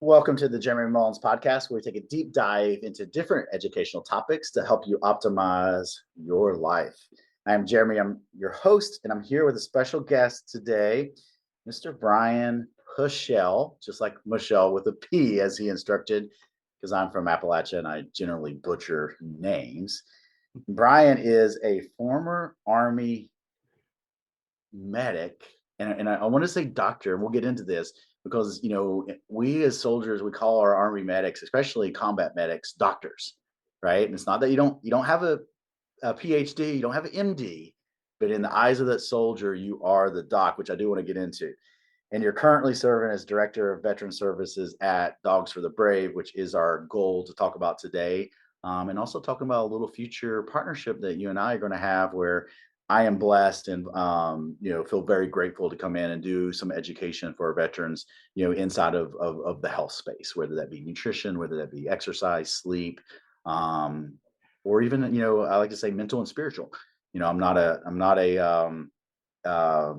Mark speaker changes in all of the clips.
Speaker 1: Welcome to the Jeremy Mullins podcast, where we take a deep dive into different educational topics to help you optimize your life. I'm Jeremy, I'm your host, and I'm here with a special guest today, Mr. Bryan Pieschel, just like Michelle with a P, as he instructed, because I'm from Appalachia and I generally butcher names. Bryan is a former Army medic, and I want to say doctor, and we'll get into this because we as soldiers, we call our Army medics, especially combat medics, doctors, right? And it's not that you don't have a PhD, you don't have an MD, but in the eyes of that soldier, you are the doc, which I do want to get into. And you're currently serving as director of veteran services at Dogs for the Brave, which is our goal to talk about today. And also talking about a little future partnership that you and I are going to have, where I am blessed and feel very grateful to come in and do some education for our veterans, inside of the health space, whether that be nutrition, whether that be exercise, sleep, or even I like to say mental and spiritual. I'm drawing a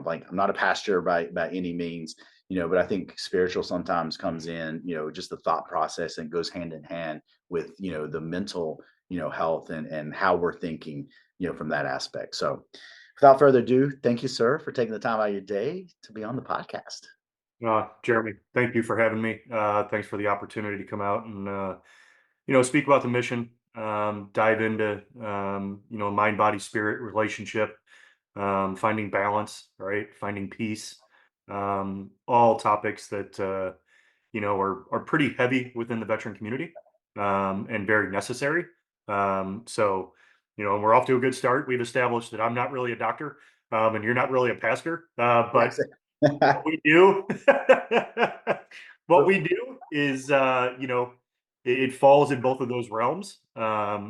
Speaker 1: blank. I'm not a pastor by any means, but I think spiritual sometimes comes in, just the thought process, and goes hand in hand with, the mental, health and how we're thinking, from that aspect. So without further ado, thank you, sir, for taking the time out of your day to be on the podcast.
Speaker 2: Jeremy, thank you for having me. Thanks for the opportunity to come out and speak about the mission, dive into mind, body, spirit relationship, finding balance, right? Finding peace, all topics that are pretty heavy within the veteran community, and very necessary. We're off to a good start. We've established that I'm not really a doctor, and you're not really a pastor, but
Speaker 1: Yes.
Speaker 2: what we do, what we do is, it falls in both of those realms. Yeah,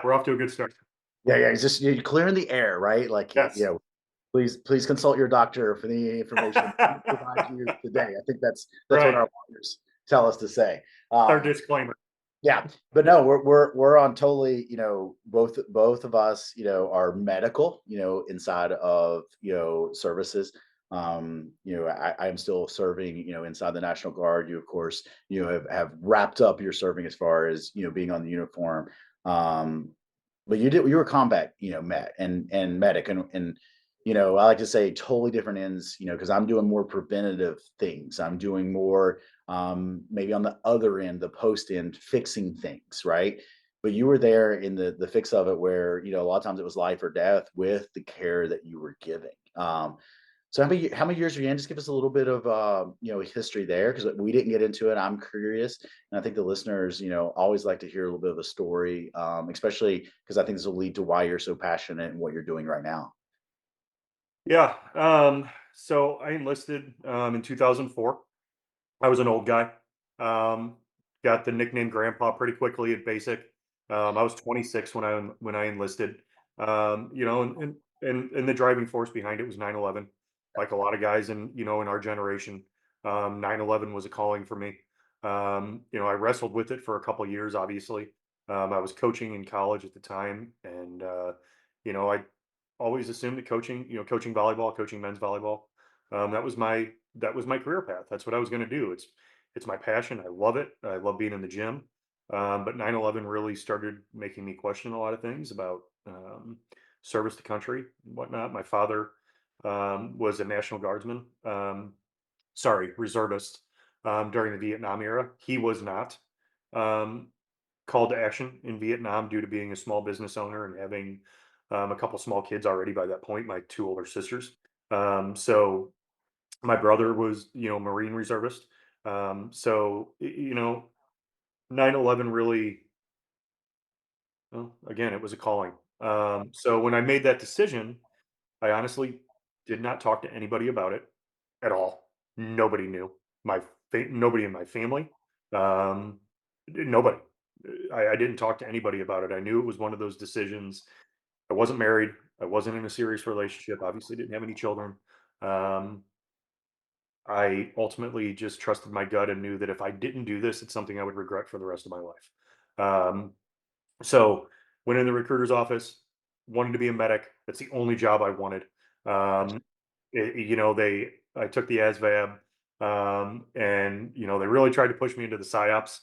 Speaker 2: we're off to a good start.
Speaker 1: Yeah. It's just you're clearing the air, right? Like,
Speaker 2: Yes.
Speaker 1: please consult your doctor for the information we provide you today. I think that's what
Speaker 2: Right.
Speaker 1: our lawyers tell us to say.
Speaker 2: Our disclaimer.
Speaker 1: Yeah, but no, we're on totally, both of us, are medical, inside of, services. I'm still serving, inside the National Guard. You, of course, have wrapped up your serving as far as, being on the uniform. But you were combat, met and medic, and I like to say totally different ends, because I'm doing more preventative things. I'm doing more, maybe on the other end, the post end, fixing things, right? But you were there in the fix of it, where a lot of times it was life or death with the care that you were giving. So how many years are you in? Just give us a little bit of history there, because we didn't get into it. I'm curious, and I think the listeners always like to hear a little bit of a story, especially because I think this will lead to why you're so passionate and what you're doing right now.
Speaker 2: Yeah. So I enlisted in 2004. I was an old guy. Um, got the nickname Grandpa pretty quickly at basic. I was 26 when I enlisted. And the driving force behind it was 9/11. Like a lot of guys in our generation, 9/11 was a calling for me. I wrestled with it for a couple years. Obviously, I was coaching in college at the time, and I always assumed that coaching volleyball, coaching men's volleyball, that was my career path. That's what I was going to do. It's my passion. I love it. I love being in the gym. But 9/11 really started making me question a lot of things about service to country and whatnot. My father was a National Guardsman, reservist, during the Vietnam era. He was not um, called to action in Vietnam due to being a small business owner and having a couple small kids already by that point, my two older sisters. So my brother was, Marine reservist. 9/11 really, well, again, it was a calling. So when I made that decision, I honestly did not talk to anybody about it at all. Nobody knew. Nobody in my family. Nobody. I didn't talk to anybody about it. I knew it was one of those decisions. I wasn't married. I wasn't in a serious relationship. Obviously, didn't have any children. Um, I ultimately just trusted my gut and knew that if I didn't do this, it's something I would regret for the rest of my life. Um, so went in the recruiter's office, wanted to be a medic. That's the only job I wanted. I took the ASVAB. And they really tried to push me into the psyops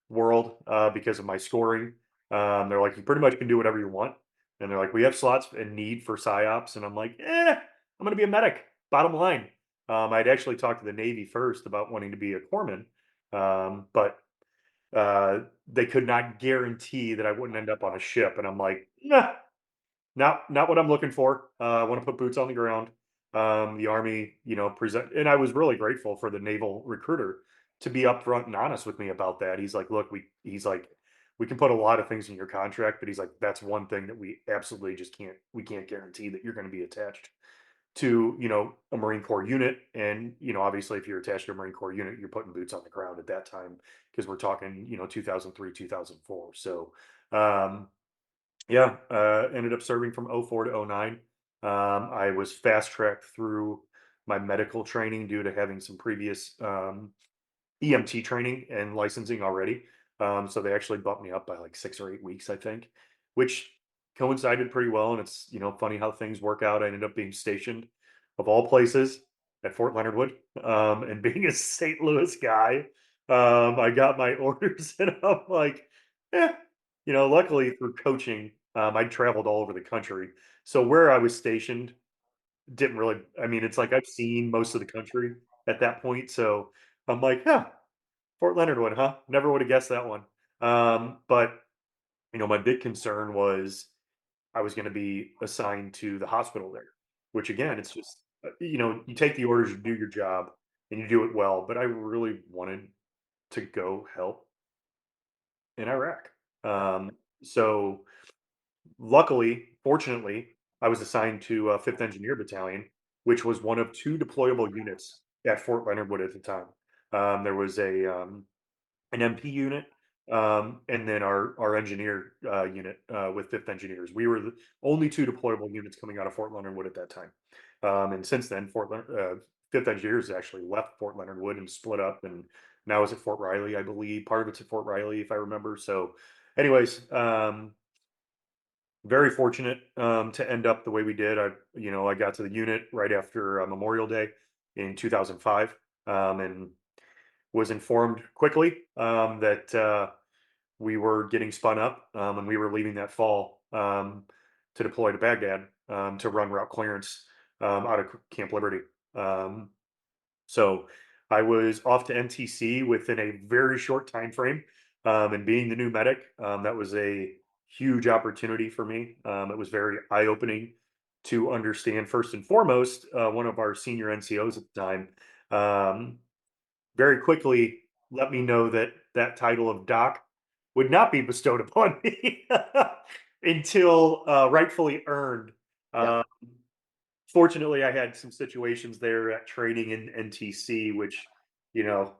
Speaker 2: world because of my scoring. They're like, you pretty much can do whatever you want. And they're like, we have slots and need for psyops. And I'm like, I'm going to be a medic. Bottom line. I'd actually talked to the Navy first about wanting to be a corpsman, but they could not guarantee that I wouldn't end up on a ship. And I'm like, nah, not what I'm looking for. I want to put boots on the ground. The Army, present, and I was really grateful for the naval recruiter to be upfront and honest with me about that. He's like, look, he's like, we can put a lot of things in your contract, but he's like, that's one thing that we absolutely just we can't guarantee that you're going to be attached to, a Marine Corps unit. And, obviously if you're attached to a Marine Corps unit, you're putting boots on the ground at that time because we're talking, 2003, 2004. So, yeah, ended up serving from '04 to '09. I was fast tracked through my medical training due to having some previous EMT training and licensing already. So they actually bumped me up by like 6 or 8 weeks, I think, which coincided pretty well. And it's, funny how things work out. I ended up being stationed, of all places, at Fort Leonard Wood. And being a St. Louis guy, I got my orders and I'm like, eh, luckily through coaching, I traveled all over the country. So where I was stationed didn't really, I mean, it's like I've seen most of the country at that point. So I'm like, yeah, Fort Leonard Wood, huh? Never would have guessed that one. But my big concern was I was going to be assigned to the hospital there, which again, it's just you take the orders, you do your job, and you do it well. But I really wanted to go help in Iraq. So luckily, fortunately, I was assigned to 5th Engineer Battalion, which was one of two deployable units at Fort Leonard Wood at the time. There was an MP unit, and then our engineer unit with 5th Engineers. We were the only two deployable units coming out of Fort Leonard Wood at that time. And since then, 5th Engineers actually left Fort Leonard Wood and split up, and now is at Fort Riley, I believe. Part of it's at Fort Riley, if I remember. So, anyways, very fortunate to end up the way we did. I got to the unit right after Memorial Day in 2005, and was informed quickly that we were getting spun up, and we were leaving that fall to deploy to Baghdad to run route clearance out of Camp Liberty. Um, so I was off to NTC within a very short time frame, and being the new medic, that was a huge opportunity for me. It was very eye opening to understand first and foremost. One of our senior NCOs at the time very quickly let me know that that title of doc would not be bestowed upon me until rightfully earned.
Speaker 1: Yep.
Speaker 2: Uh, Fortunately, I had some situations there at training in NTC, which, you know,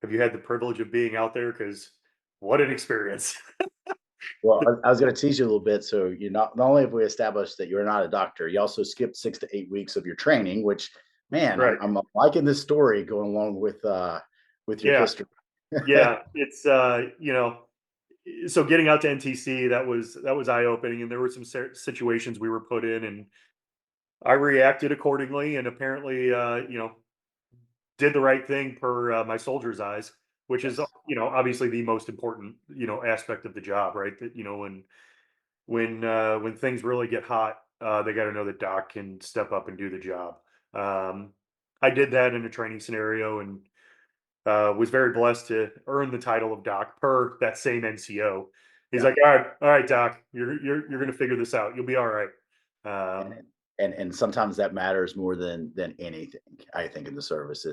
Speaker 2: have you had the privilege of being out there? Because what an experience.
Speaker 1: Well, I was going to tease you a little bit. So you not only have we established that you're not a doctor, you also skipped 6 to 8 weeks of your training. Which, man,
Speaker 2: Right.
Speaker 1: I'm liking this story going along with your
Speaker 2: Yeah.
Speaker 1: history.
Speaker 2: Yeah. It's, so getting out to NTC, that was eye opening. And there were some situations we were put in, and I reacted accordingly, and apparently, did the right thing per my soldier's eyes, which is,
Speaker 1: Yes.
Speaker 2: obviously the most important, aspect of the job, right? That, when things really get hot, they got to know that Doc can step up and do the job. Um, I did that in a training scenario, and was very blessed to earn the title of Doc per that same NCO. He's
Speaker 1: Yeah.
Speaker 2: like, all right, Doc, you're going to figure this out. You'll be all right.
Speaker 1: And
Speaker 2: Um,
Speaker 1: and sometimes that matters more than anything. I think in the service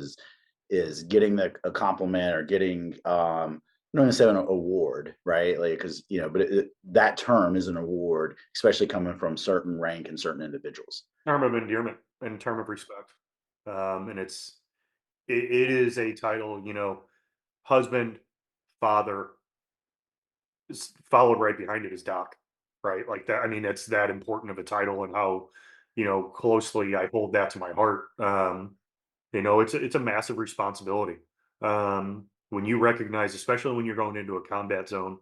Speaker 1: is getting a compliment or getting not necessarily an award, right? Like because but that term is an award, especially coming from certain rank and certain individuals.
Speaker 2: Term of endearment and term of respect, and it is a title, husband, father, followed right behind it is Doc, right? Like that. I mean, it's that important of a title, and how closely I hold that to my heart. It's a massive responsibility when you recognize, especially when you're going into a combat zone,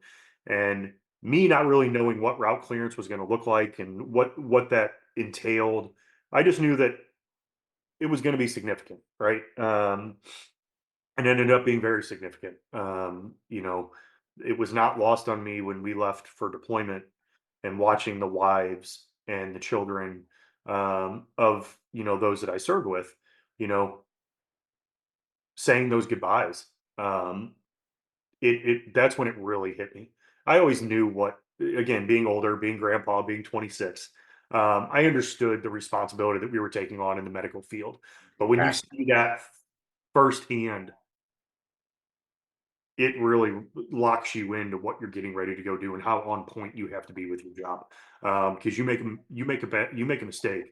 Speaker 2: and me not really knowing what route clearance was going to look like and what that entailed. I just knew that it was going to be significant, right? And ended up being very significant. It was not lost on me when we left for deployment and watching the wives and the children of those that I served with, you know, saying those goodbyes. Um, it that's when it really hit me. I always knew what, again, being older, being grandpa, being 26. I understood the responsibility that we were taking on in the medical field, but when you
Speaker 1: Right.
Speaker 2: see that firsthand, it really locks you into what you're getting ready to go do and how on point you have to be with your job. Because you make a mistake,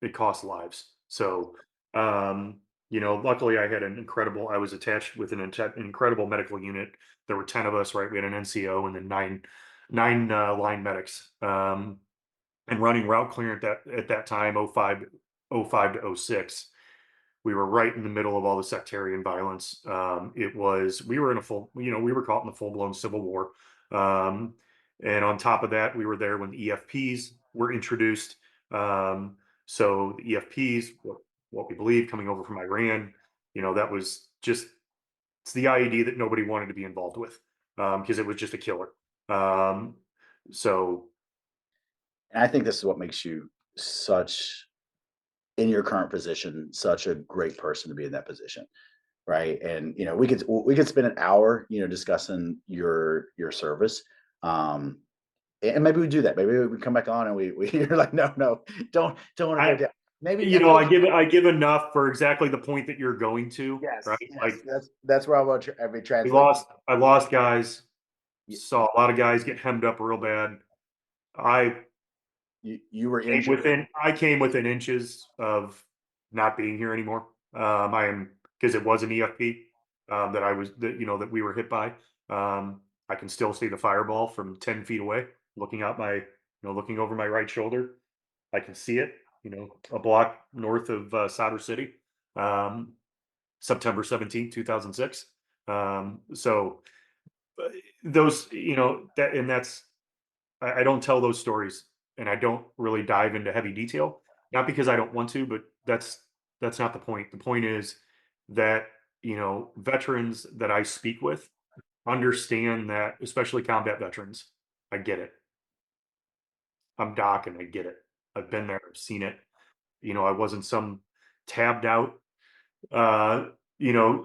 Speaker 2: it costs lives. So, luckily I had I was attached with incredible medical unit. There were 10 of us, right? We had an NCO and then nine line medics. And running route clear at that time, oh five to oh 06. We were right in the middle of all the sectarian violence. We were in a we were caught in the full blown civil war. Um, and on top of that, we were there when the EFPs were introduced. So the EFPs, what we believe coming over from Iran, that was just, it's the IED that nobody wanted to be involved with, because it was just a killer. Um, so
Speaker 1: And I think this is what makes you such in your current position, such a great person to be in that position. Right. And we could spend an hour, discussing your service. Um, and maybe we do that. Maybe we come back on and we you're like, no, no, don't want to go
Speaker 2: I,
Speaker 1: down. Maybe I feel like
Speaker 2: I give enough for exactly the point that you're going to, right?
Speaker 1: yes,
Speaker 2: Like,
Speaker 1: yes, that's where I want every translate.
Speaker 2: I lost guys,
Speaker 1: You,
Speaker 2: saw a lot of guys get hemmed up real bad. I
Speaker 1: you were injured.
Speaker 2: I came within inches of not being here anymore. I am, because it was an EFP, that we were hit by. I can still see the fireball from 10 feet away, looking over my right shoulder. I can see it, a block north of Solder City, um, September 17th, 2006. So those, that, and that's, I don't tell those stories and I don't really dive into heavy detail, not because I don't want to, but that's not the point. The point is that, veterans that I speak with understand that, especially combat veterans. I get it. I'm Doc and I get it. I've been there, I've seen it. I wasn't some tabbed out uh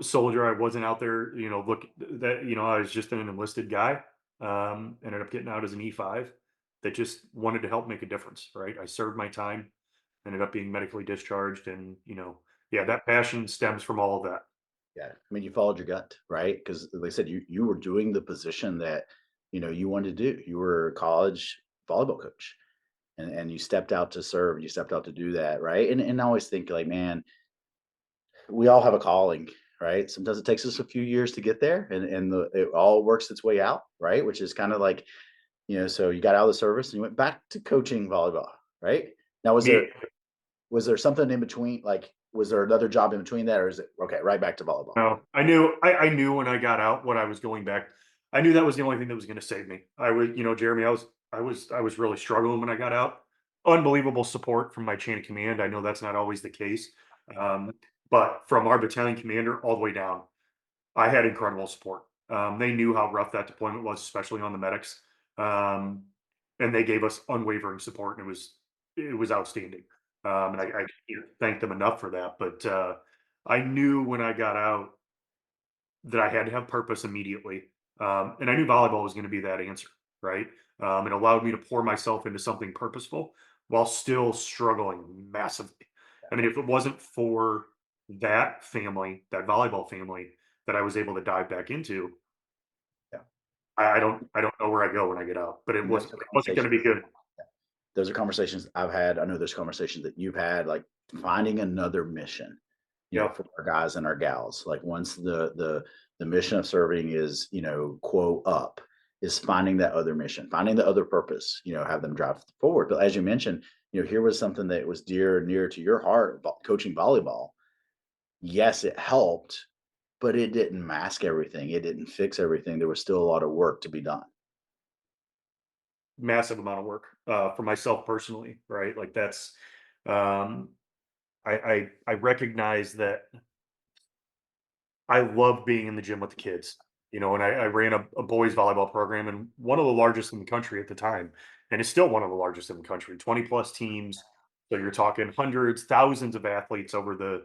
Speaker 2: soldier. I wasn't out there, look that, I was just an enlisted guy. Ended up getting out as an E5 that just wanted to help make a difference, right? I served my time, ended up being medically discharged, and yeah, that passion stems from all of that.
Speaker 1: Yeah, I mean, you followed your gut, right? Because like I said, you were doing the position that you wanted to do. You were a college volleyball coach, and you stepped out to serve. You stepped out to do that, right? And I always think like, man, we all have a calling, right? Sometimes it takes us a few years to get there, and it all works its way out, right? Which is kind of like so you got out of the service and you went back to coaching volleyball, right? Now,
Speaker 2: Me,
Speaker 1: was there something in between? Like, was there another job in between that, or is it okay? Right back to volleyball.
Speaker 2: no, I knew when I got out what I was going back. I knew that was the only thing that was going to save me. I was, Jeremy, I was really struggling when I got out. Unbelievable support from my chain of command. I know that's not always the case, um, but from our battalion commander all the way down, I had incredible support. They knew how rough that deployment was, especially on the medics, um, and they gave us unwavering support, and it was outstanding. And I can't thank them enough for that. But I knew when I got out that I had to have purpose immediately, and I knew volleyball was going to be that answer. Right? It allowed me to pour myself into something purposeful while still struggling massively. I mean, if it wasn't for that family, that volleyball family, that I was able to dive back into,
Speaker 1: Yeah,
Speaker 2: I don't know where I go when I get out. But
Speaker 1: and those are
Speaker 2: it wasn't going to
Speaker 1: conversations.
Speaker 2: be good.
Speaker 1: Those are conversations I've had. I know there's conversations that you've had, like finding another mission,
Speaker 2: Yeah,
Speaker 1: for our guys and our gals. Like once the mission of serving is, quote up, is finding that other mission, finding the other purpose, have them drive forward. But as you mentioned, here was something that was dear and near to your heart, coaching volleyball. Yes, it helped, but it didn't mask everything. It didn't fix everything. There was still a lot of work to be done.
Speaker 2: massive amount of work for myself personally. Right? Like that's, um, I recognize that I love being in the gym with the kids, and I ran a boys volleyball program, and one of the largest in the country at the time, and it's still one of the largest in the country, 20 plus teams. So you're talking hundreds, thousands of athletes over the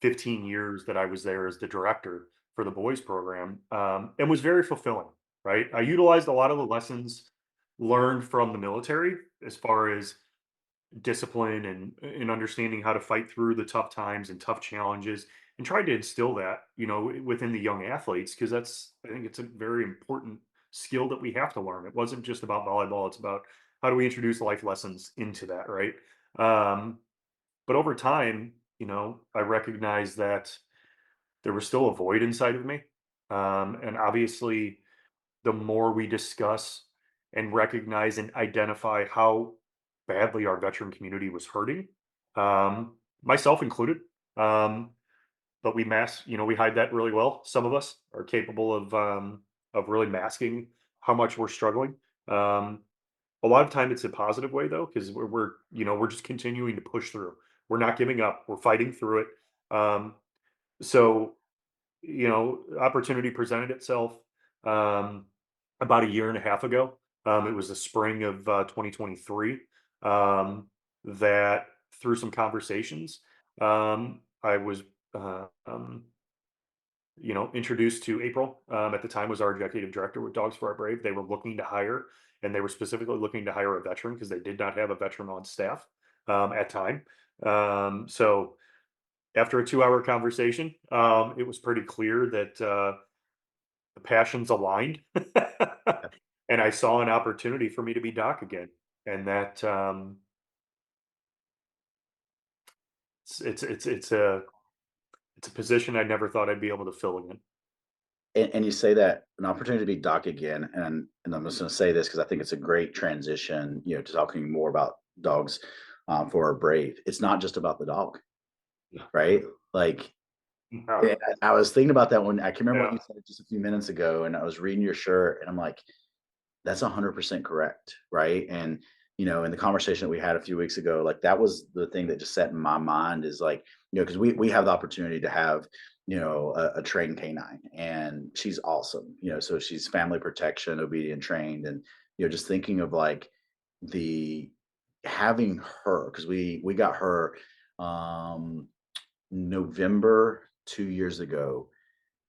Speaker 2: 15 years that I was there as the director for the boys program, and was very fulfilling, right? I utilized a lot of the lessons learned from the military as far as discipline and understanding how to fight through the tough times and tough challenges, and tried to instill that within the young athletes, because I think it's a very important skill that we have to learn. It wasn't just about volleyball, it's about how do we introduce life lessons into that, right? Um, but over time, I recognized that there was still a void inside of me, and obviously the more we discuss and recognize and identify how badly our veteran community was hurting, myself included. Um, but we hide that really well. Some of us are capable of really masking how much we're struggling. Um, a lot of time it's a positive way though, because we're just continuing to push through. We're not giving up. We're fighting through it. So opportunity presented itself um, about a year and a half ago. It was the spring of 2023 that through some conversations, I was, uh, um, introduced to April. At the time, was our executive director with Dogs for Our Brave. They were looking to hire, and they were specifically looking to hire a veteran because they did not have a veteran on staff at time. So after a 2-hour conversation, it was pretty clear that the passions aligned, and I saw an opportunity for me to be doc again, and that it's a position I never thought I'd be able to fill again.
Speaker 1: And you say that an opportunity to be doc again, and I'm just going to say this because I think it's a great transition, to talking more about dogs for our brave. It's not just about the dog,
Speaker 2: Yeah.
Speaker 1: right? Like,
Speaker 2: Yeah.
Speaker 1: I was thinking about that when I can remember what
Speaker 2: Yeah.
Speaker 1: you said just a few minutes ago, and I was reading your shirt, and I'm like, that's 100% correct, right? And in the conversation that we had a few weeks ago, like that was the thing that just set in my mind is like, because we have the opportunity to have a trained canine, and she's awesome. So she's family protection, obedient, trained, and just thinking of like the having her because we got her November 2 years ago,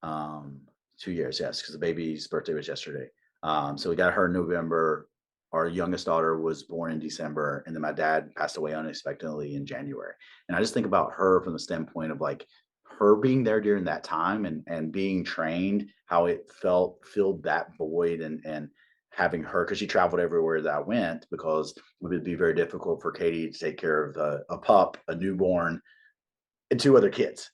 Speaker 1: um, 2 years, yes, because the baby's birthday was yesterday. So we got her in November. Our youngest daughter was born in December, and then my dad passed away unexpectedly in January. And I just think about her from the standpoint of like her being there during that time and being trained, how it filled that void and having her because she traveled everywhere that I went because it would be very difficult for Katie to take care of a pup, a newborn, and two other kids.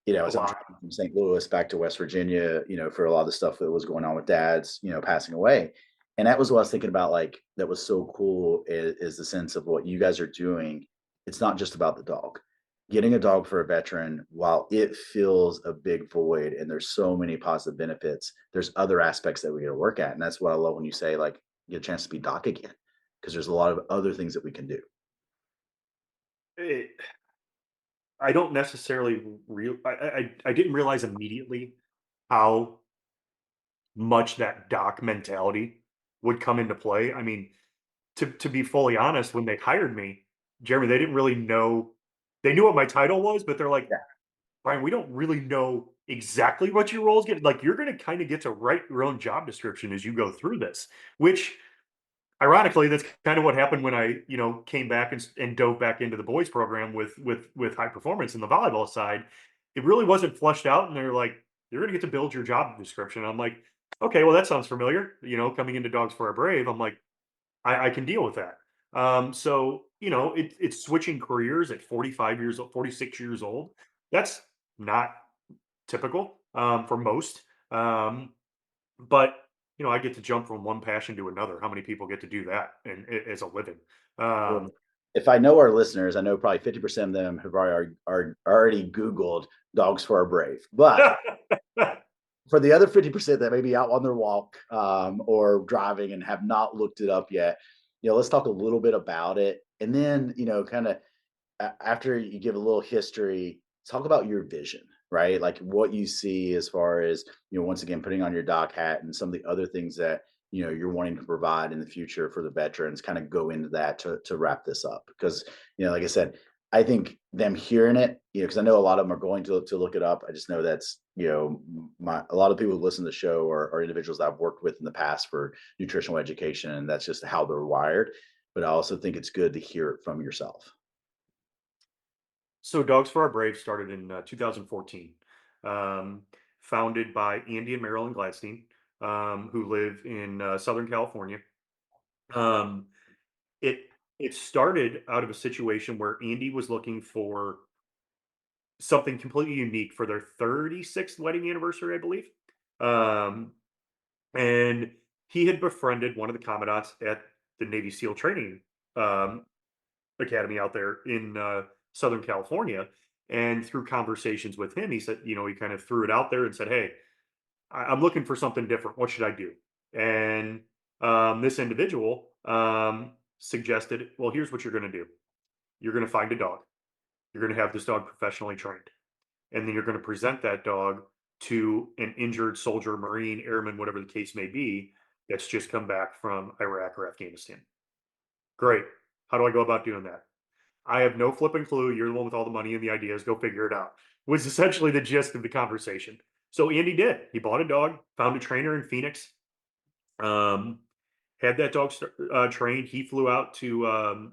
Speaker 2: A
Speaker 1: As I'm
Speaker 2: lot.
Speaker 1: traveling from St. Louis back to West Virginia, for a lot of the stuff that was going on with dad's, passing away. And that was what I was thinking about. Like, that was so cool is the sense of what you guys are doing. It's not just about the dog. Getting a dog for a veteran, while it fills a big void and there's so many positive benefits, there's other aspects that we got to work at. And that's what I love when you say, like, get a chance to be doc again, because there's a lot of other things that we can do.
Speaker 2: It, I don't necessarily I didn't realize immediately how much that doc mentality would come into play. I mean, to be fully honest, when they hired me, Jeremy, they didn't really know. They knew what my title was, but they're like,
Speaker 1: Yeah.
Speaker 2: Brian, we don't really know exactly what your roles get. Like, you're going to kind of get to write your own job description as you go through this, which ironically, that's kind of what happened when I, came back and dove back into the boys program with high performance in the volleyball side. It really wasn't flushed out, and they're like, "You're going to get to build your job description." I'm like, "Okay, well, that sounds familiar." Coming into Dogs for a Brave, I'm like, I can deal with that. So it's switching careers at 45 years old, 46 years old. That's not typical for most. Um, but I get to jump from one passion to another. How many people get to do that and as a living?
Speaker 1: Well,
Speaker 2: Um,
Speaker 1: if I know our listeners, I know probably 50% of them have are already Googled dogs for our brave. But for the other 50% that may be out on their walk or driving and have not looked it up yet, let's talk a little bit about it. And then, kind of after you give a little history, talk about your vision, right? Like what you see as far as, once again, putting on your doc hat and some of the other things that, you're wanting to provide in the future for the veterans, kind of go into that to wrap this up. Because, like I said, I think them hearing it, because I know a lot of them are going to look it up. I just know that's, a lot of people who listen to the show are individuals that I've worked with in the past for nutritional education, and that's just how they're wired. But I also think it's good to hear it from yourself.
Speaker 2: So Dogs for Our Brave started in 2014, um, founded by Andy and Marilyn Gladstein, who live in Southern California. Um, it it started out of a situation where Andy was looking for something completely unique for their 36th wedding anniversary, I believe. Um, and he had befriended one of the commandants at the Navy SEAL training um, academy out there in Southern California. And through conversations with him, he said, he kind of threw it out there and said, "Hey, I'm looking for something different. What should I do?" And this individual suggested, "Well, here's what you're going to do. You're going to find a dog. You're going to have this dog professionally trained. And then you're going to present that dog to an injured soldier, Marine, airman, whatever the case may be, that's just come back from Iraq or Afghanistan." Great. How do I go about doing that? I have no flipping clue. You're the one with all the money and the ideas. Go figure it out. Was essentially the gist of the conversation. So Andy did. He bought a dog, found a trainer in Phoenix, um, had that dog trained. He flew out to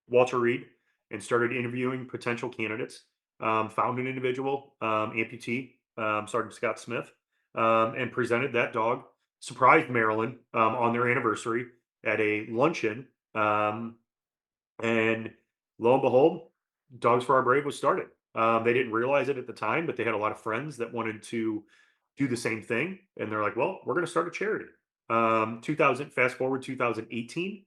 Speaker 2: Walter Reed and started interviewing potential candidates. Found an individual, amputee, Sergeant Scott Smith, and presented that dog. Surprised Maryland on their anniversary at a luncheon. And lo and behold, Dogs for Our Brave was started. They didn't realize it at the time, but they had a lot of friends that wanted to do the same thing. And they're like, well, we're going to start a charity. 2000, fast forward 2018,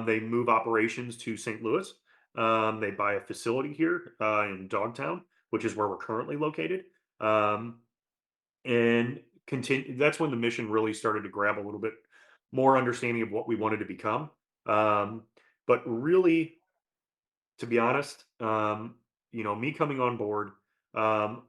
Speaker 2: they move operations to St. Louis. They buy a facility here in Dogtown, which is where we're currently located. Um, and continue. That's when the mission really started to grab a little bit more understanding of what we wanted to become. Um, but really, to be honest, me coming on board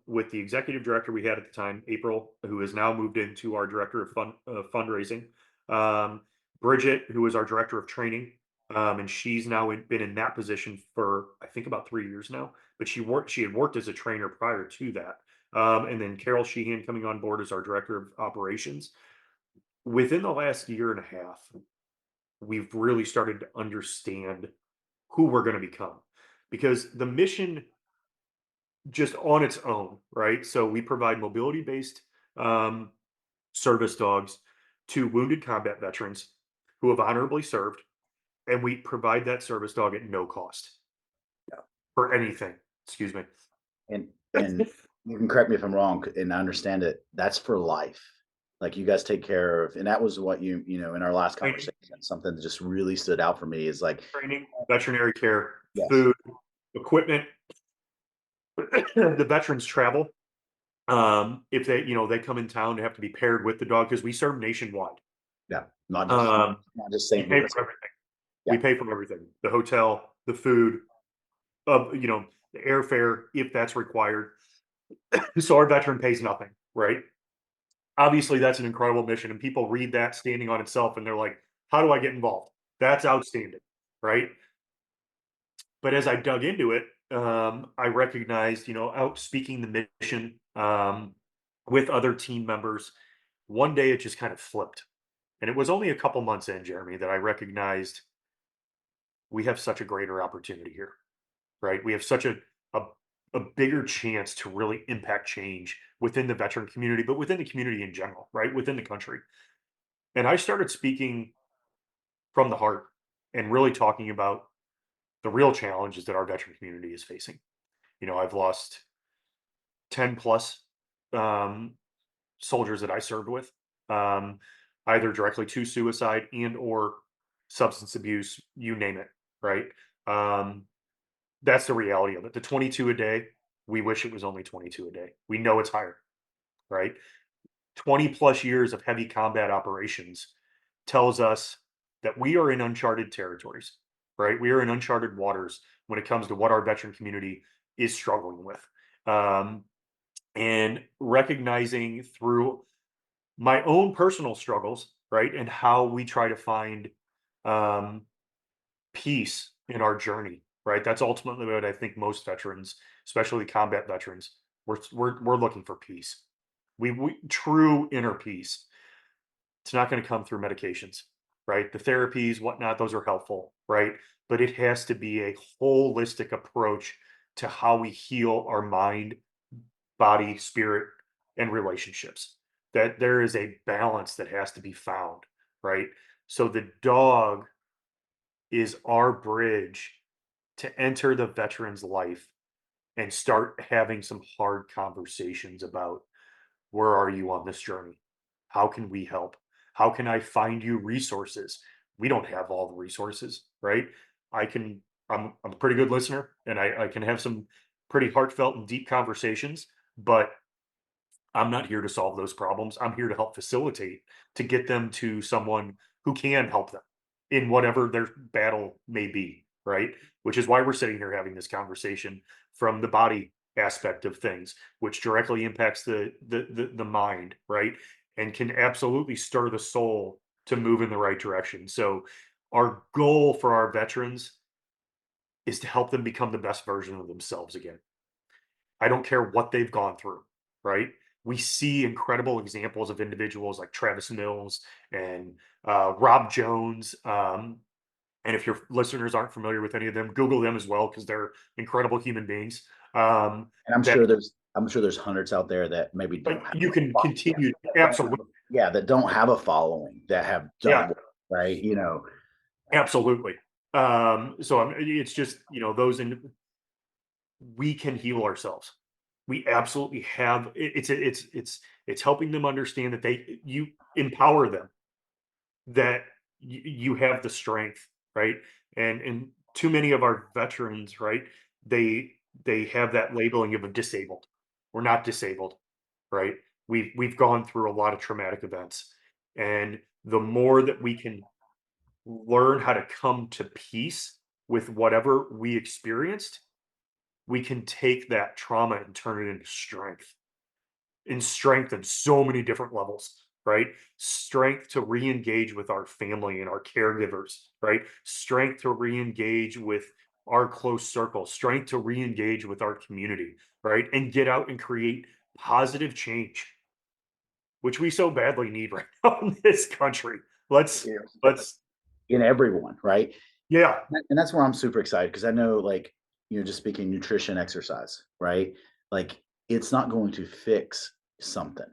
Speaker 2: with the executive director we had at the time, April, who has now moved into our director of fundraising, um, Bridget, who is our director of training, and she's now been in that position for I think about 3 years now. But she had worked as a trainer prior to that, and then Carol Sheehan coming on board as our director of operations. Within the last year and a half, we've really started to understand who we're going to become because the mission just on its own, right? So we provide mobility based um, service dogs to wounded combat veterans who have honorably served, and we provide that service dog at no cost
Speaker 1: Yeah.
Speaker 2: for anything. Excuse me.
Speaker 1: And you can correct me if I'm wrong, and I understand it. That's for life. Like you guys take care of, and that was what in our last
Speaker 2: Training,
Speaker 1: conversation, something that just really stood out for me is like,
Speaker 2: training, veterinary care,
Speaker 1: yes,
Speaker 2: food, equipment. The veterans travel. If they come in town, they have to be paired with the dog because we serve nationwide.
Speaker 1: yeah, not just
Speaker 2: Um,
Speaker 1: not just
Speaker 2: we
Speaker 1: St.
Speaker 2: pay
Speaker 1: Louis.
Speaker 2: for everything. We
Speaker 1: Yeah,
Speaker 2: pay for everything: the hotel, the food, the airfare if that's required. So our veteran pays nothing, right? Obviously, that's an incredible mission, and people read that standing on itself, and they're like, "How do I get involved?" That's outstanding, right? But as I dug into it, I recognized, out speaking the mission with other team members. One day, it just kind of flipped, and it was only a couple months in, Jeremy, that I recognized we have such a greater opportunity here, right? We have such a a bigger chance to really impact change within the veteran community, but within the community in general, right? Within the country. And I started speaking from the heart and really talking about the real challenges that our veteran community is facing. I've lost 10 plus um, soldiers that I served with, um, either directly to suicide and or substance abuse, you name it, right? Um, That's the reality of it. The 22 a day, we wish it was only 22 a day. We know it's higher, right? 20 plus years of heavy combat operations tells us that we are in uncharted territories, right? We are in uncharted waters when it comes to what our veteran community is struggling with. Um, and recognizing through my own personal struggles, right, and how we try to find um, peace in our journey, right? That's ultimately what I think most veterans, especially combat veterans, we're looking for peace. We true inner peace. It's not going to come through medications, right? The therapies, whatnot, those are helpful, right? But it has to be a holistic approach to how we heal our mind, body, spirit, and relationships. That there is a balance that has to be found, right? So the dog is our bridge to enter the veteran's life and start having some hard conversations about where are you on this journey? How can we help? How can I find you resources? We don't have all the resources, right? I can, I'm a pretty good listener and I can have some pretty heartfelt and deep conversations, but I'm not here to solve those problems. I'm here to help facilitate to get them to someone who can help them in whatever their battle may be, right? Which is why we're sitting here having this conversation from the body aspect of things, which directly impacts the mind, right? And can absolutely stir the soul to move in the right direction. So our goal for our veterans is to help them become the best version of themselves again. I don't care what they've gone through, right? We see incredible examples of individuals like Travis Mills and Rob Jones. And if your listeners aren't familiar with any of them, Google them as well because they're incredible human beings.
Speaker 1: And
Speaker 2: That
Speaker 1: I'm sure there's hundreds out there that maybe don't have
Speaker 2: you can
Speaker 1: yeah,
Speaker 2: continue.
Speaker 1: that don't
Speaker 2: Absolutely.
Speaker 1: have yeah, that don't have a following that have done
Speaker 2: Yeah,
Speaker 1: it, right? You know,
Speaker 2: absolutely. So it's just, those, and we can heal ourselves. We absolutely have. It's helping them understand that you empower them, that you have the strength, right? And too many of our veterans, right? They have that labeling of a disabled. We're not disabled, right? We've gone through a lot of traumatic events, and the more that we can learn how to come to peace with whatever we experienced, we can take that trauma and turn it into strength, in strength in so many different levels, right? Strength to re-engage with our family and our caregivers, right? Strength to re-engage with our close circle, strength to re-engage with our community, right? And get out and create positive change, which we so badly need right now in this country. Let's
Speaker 1: you know,
Speaker 2: let's
Speaker 1: in everyone, right?
Speaker 2: Yeah,
Speaker 1: And that's where I'm super excited because I know, like, just speaking nutrition, exercise, right? Like, it's not going to fix something,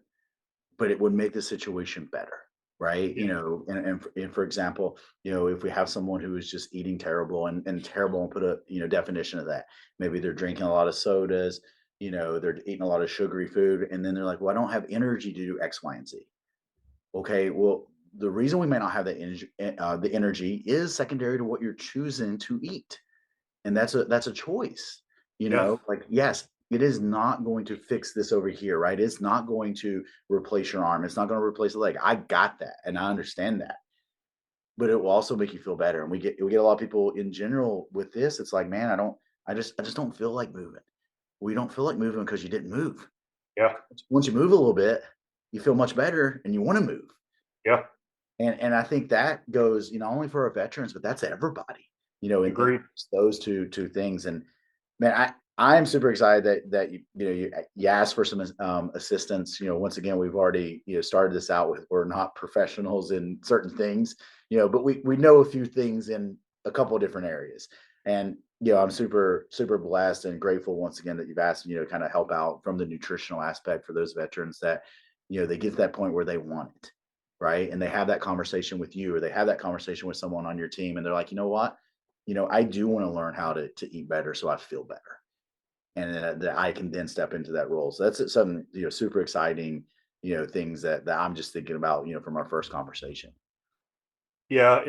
Speaker 1: but it would make the situation better, right?
Speaker 2: yeah,
Speaker 1: And for example, if we have someone who is just eating terrible and terrible and put a definition of that, maybe they're drinking a lot of sodas, they're eating a lot of sugary food, and then they're like, well, I don't have energy to do X, Y, and Z. Okay, well, the reason we may not have the energy is secondary to what you're choosing to eat, and that's a choice.
Speaker 2: yeah,
Speaker 1: Like, yes, it is not going to fix this over here, right? It's not going to replace your arm. It's not going to replace the leg. I got that, and I understand that, but it will also make you feel better. And we get a lot of people in general with this. It's like, man, I just don't feel like moving. We don't feel like moving because you didn't move.
Speaker 2: yeah,
Speaker 1: Once you move a little bit, you feel much better, and you want to move.
Speaker 2: yeah.
Speaker 1: And I think that goes, not only for our veterans, but that's everybody, in
Speaker 2: Agreed.
Speaker 1: those two things. And man, I'm super excited that you asked for some assistance. Once again, we've already started this out with, we're not professionals in certain things, but we know a few things in a couple of different areas. And I'm super super blessed and grateful once again that you've asked me to kind of help out from the nutritional aspect for those veterans that they get to that point where they want it, right? And they have that conversation with you, or they have that conversation with someone on your team, and they're like, you know what? I do want to learn how to eat better so I feel better. And then that I can then step into that role. So that's something, super exciting, things that I'm just thinking about, from our first conversation.
Speaker 2: Yeah,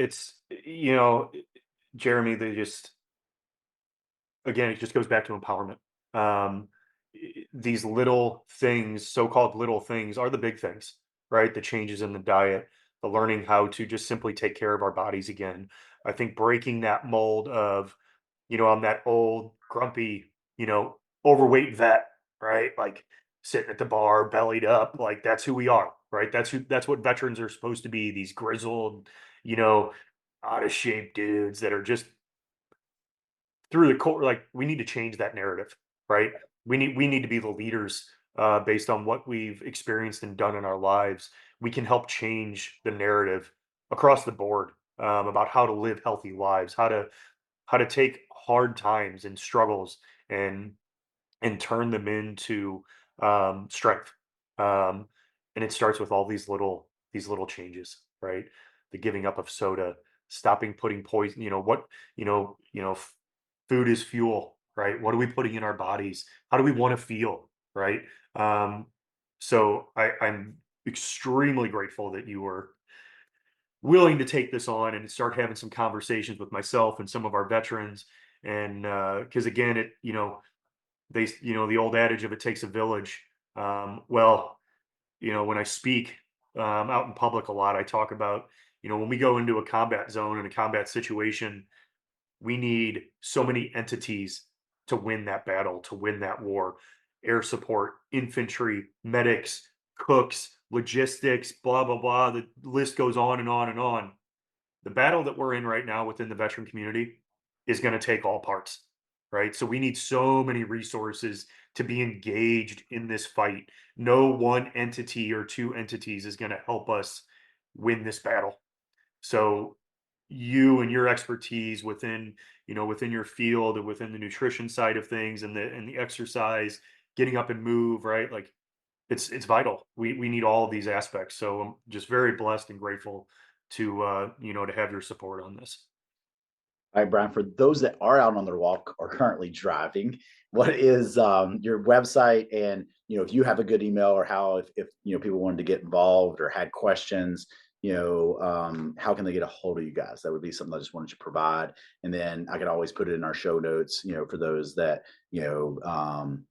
Speaker 2: Jeremy, they just again, it just goes back to empowerment. These little things, so-called little things, are the big things, right? The changes in the diet, the learning how to just simply take care of our bodies again. I think breaking that mold of I'm that old, grumpy, overweight vet, right? Like sitting at the bar, bellied up. Like that's who we are, right? That's what veterans are supposed to be. These grizzled, you know, out of shape dudes that are just through the core. Like we need to change that narrative, right? We need to be the leaders based on what we've experienced and done in our lives. We can help change the narrative across the board about how to live healthy lives, how to take hard times and struggles and turn them into strength. Um, and it starts with all these little changes, right? The giving up of soda, stopping putting poison. Food is fuel, right? What are we putting in our bodies? How do we want to feel, right? Um, so I'm extremely grateful that you were willing to take this on and start having some conversations with myself and some of our veterans. And because again, the old adage of it takes a village. Well, when I speak out in public a lot, I talk about, when we go into a combat zone and a combat situation, we need so many entities to win that battle, to win that war. Air support, infantry, medics, cooks, logistics, blah, blah, blah. The list goes on and on and on. The battle that we're in right now within the veteran community is going to take all parts, right? So we need so many resources to be engaged in this fight. No one entity or two entities is going to help us win this battle. So you and your expertise within your field and within the nutrition side of things and the exercise, getting up and move, right? Like it's vital. We need all of these aspects. So I'm just very blessed and grateful to have your support on this.
Speaker 1: All right, Brian, for those that are out on their walk or currently driving, what is your website? And, if you have a good email, or how, if people wanted to get involved or had questions, how can they get a hold of you guys? That would be something I just wanted to provide. And then I could always put it in our show notes, for those that,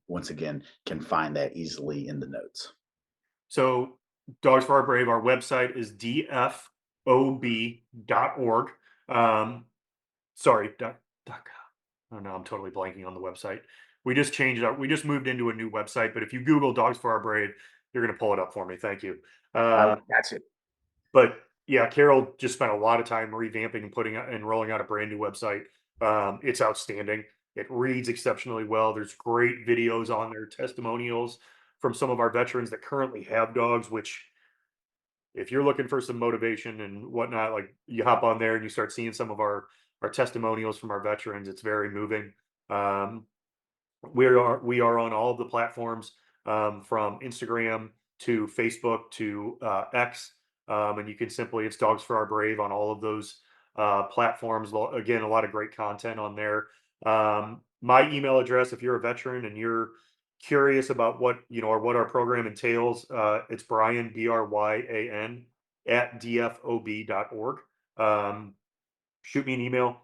Speaker 1: once again, can find that easily in the notes.
Speaker 2: So Dogs for Our Brave, our website is dfob.org. Sorry, oh no, I'm totally blanking on the website. We just moved into a new website, but if you Google Dogs for Our Brave, you're going to pull it up for me. Thank you.
Speaker 1: That's it.
Speaker 2: But yeah, Carol just spent a lot of time revamping and putting out and rolling out a brand new website. It's outstanding. It reads exceptionally well. There's great videos on there, testimonials from some of our veterans that currently have dogs, which if you're looking for some motivation and whatnot, like you hop on there and you start seeing some of our testimonials from our veterans, it's very moving. Um, we are on all of the platforms, from Instagram to Facebook to X, and you can simply it's Dogs for Our Brave on all of those platforms. Again, a lot of great content on there. My email address, if you're a veteran and you're curious about or what our program entails, it's Brian Bryan at dfob.org. Shoot me an email.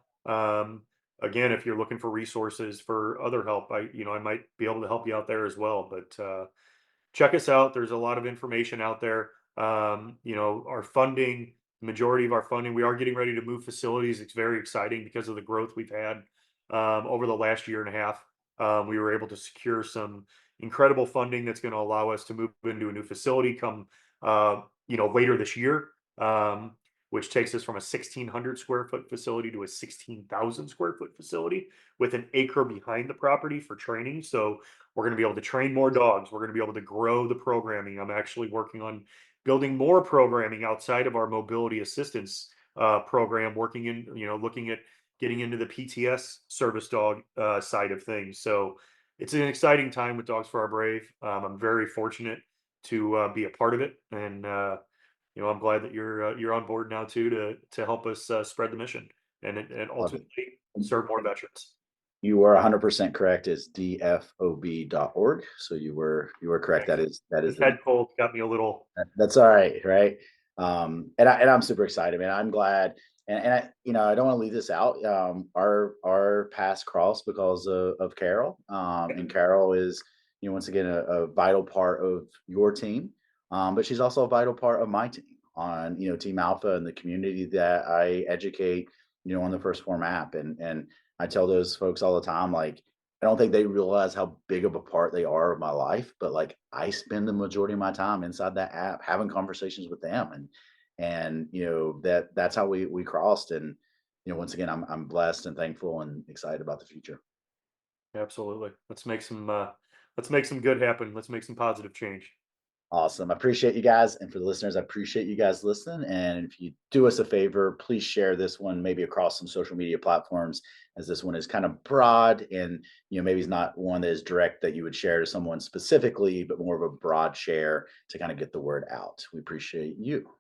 Speaker 2: Again, if you're looking for resources for other help, I might be able to help you out there as well. But check us out. There's a lot of information out there. Our funding, the majority of our funding, we are getting ready to move facilities. It's very exciting because of the growth we've had over the last year and a half. We were able to secure some incredible funding that's going to allow us to move into a new facility come, later this year. Which takes us from a 1,600 square foot facility to a 16,000 square foot facility with an acre behind the property for training. So we're going to be able to train more dogs. We're going to be able to grow the programming. I'm actually working on building more programming outside of our mobility assistance program, looking at getting into the PTS service dog side of things. So it's an exciting time with Dogs for Our Brave. I'm very fortunate to be a part of it. And, I'm glad that you're on board now too to help us spread the mission and
Speaker 1: Love it.
Speaker 2: ultimately serve more veterans.
Speaker 1: You are 100% correct. It's dfob.org. So you were correct.
Speaker 2: Thanks.
Speaker 1: That is
Speaker 2: This
Speaker 1: the
Speaker 2: head cold got me a little.
Speaker 1: That's all right, right? And I'm super excited, man. I'm glad, and I don't want to leave this out. Our paths cross because of Carol, and Carol is, once again, a vital part of your team, but she's also a vital part of my team on, Team Alpha and the community that I educate, on the First Form app, and I tell those folks all the time, like, I don't think they realize how big of a part they are of my life, but like I spend the majority of my time inside that app having conversations with them, and that's how we crossed. And once again, I'm blessed and thankful and excited about the future.
Speaker 2: Absolutely. Let's make some good happen. Let's make some positive change.
Speaker 1: Awesome. I appreciate you guys. And for the listeners, I appreciate you guys listening. And if you do us a favor, please share this one maybe across some social media platforms, as this one is kind of broad and maybe it's not one that is direct that you would share to someone specifically, but more of a broad share to kind of get the word out. We appreciate you.